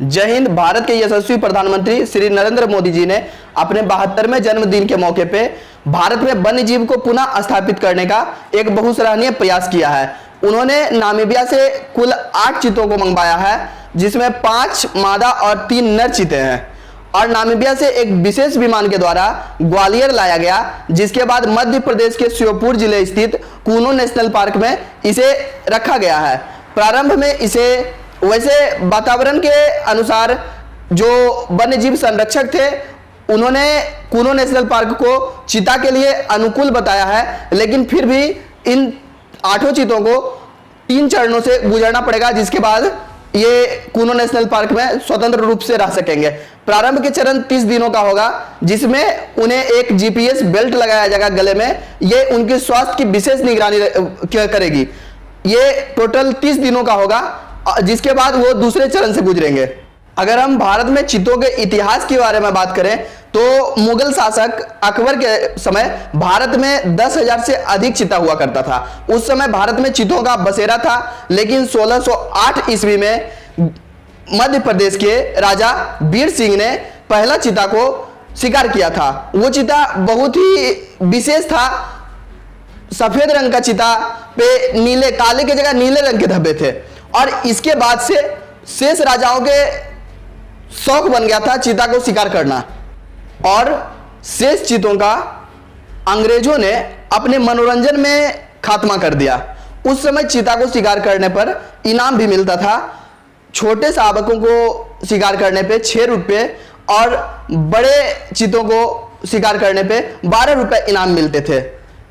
जय हिंद। भारत के यशस्वी प्रधानमंत्री श्री नरेंद्र मोदी जी ने अपने 72वें जन्मदिन के मौके पे भारत में वन्य जीव को पुनः स्थापित करने का एक बहुसराहनीय प्रयास किया है। उन्होंने नामीबिया से कुल 8 चीतों को मंगवाया है, जिसमें 5 मादा और 3 नर चीते हैं, और नामीबिया से एक विशेष विमान के द्वारा ग्वालियर लाया गया, जिसके बाद मध्य प्रदेश के श्योपुर जिले स्थित कूनो नेशनल पार्क में इसे रखा गया है। प्रारंभ में इसे वैसे वातावरण के अनुसार जो वन्य जीव संरक्षक थे उन्होंने कूनो नेशनल पार्क को चीता के लिए अनुकूल बताया है, लेकिन फिर भी इन 8 चीतों को 3 चरणों से गुजरना पड़ेगा, जिसके बाद ये कूनो नेशनल पार्क में स्वतंत्र रूप से रह सकेंगे। प्रारंभ के चरण 30 दिनों का होगा, जिसमें उन्हें एक जीपीएस बेल्ट लगाया जाएगा गले में। ये उनके स्वास्थ्य की विशेष निगरानी करेगी। ये टोटल 30 दिनों का होगा, जिसके बाद वो दूसरे चरण से गुजरेंगे। अगर हम भारत में चीतों के इतिहास के बारे में बात करें तो मुगल शासक अकबर के समय भारत में 10,000 से अधिक चीता हुआ करता था। उस समय भारत में चीतों का बसेरा था, लेकिन 1608 ईस्वी में मध्य प्रदेश के राजा वीर सिंह ने पहला चीता को शिकार किया था। वो चीता बहुत ही विशेष था। सफेद रंग का चीता पे नीले, काले की जगह नीले रंग के धब्बे थे, और इसके बाद से शेष राजाओं के शौक बन गया था चीता को शिकार करना, और शेष चीतों का अंग्रेजों ने अपने मनोरंजन में खात्मा कर दिया। उस समय चीता को शिकार करने पर इनाम भी मिलता था। छोटे शावकों को शिकार करने पे 6 रुपये और बड़े चीतों को शिकार करने पे 12 रुपये इनाम मिलते थे।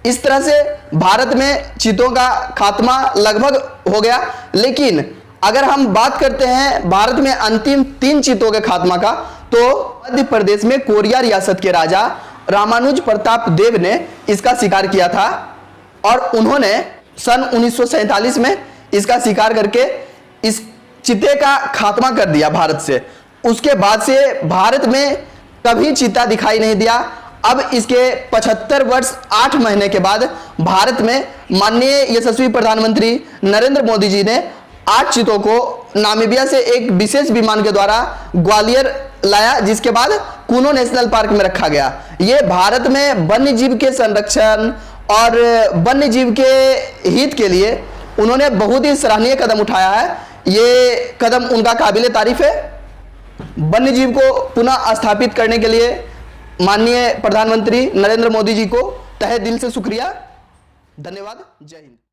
इस तरह से भारत में चीतों का खात्मा लगभग हो गया। लेकिन अगर हम बात करते हैं भारत में अंतिम 3 चीतों के खात्मा का, तो मध्य प्रदेश में कोरिया रियासत के राजा रामानुज प्रताप देव ने इसका शिकार किया था, और उन्होंने सन 1947 में इसका शिकार करके इस चीते का खात्मा कर दिया भारत से। उसके बाद से भारत में कभी चीता दिखाई नहीं दिया। अब इसके 75 वर्ष 8 महीने के बाद भारत में माननीय यशस्वी प्रधानमंत्री नरेंद्र मोदी जी ने 8 चीतों को नामीबिया से एक विशेष विमान के द्वारा ग्वालियर लाया, जिसके बाद कूनो नेशनल पार्क में रखा गया। ये भारत में वन्य जीव के संरक्षण और वन्य जीव के हित के लिए उन्होंने बहुत ही सराहनीय कदम उठाया है। ये कदम उनका काबिले तारीफ है। वन्य जीव को पुनः स्थापित करने के लिए माननीय प्रधानमंत्री नरेंद्र मोदी जी को तहे दिल से शुक्रिया, धन्यवाद। जय हिंद।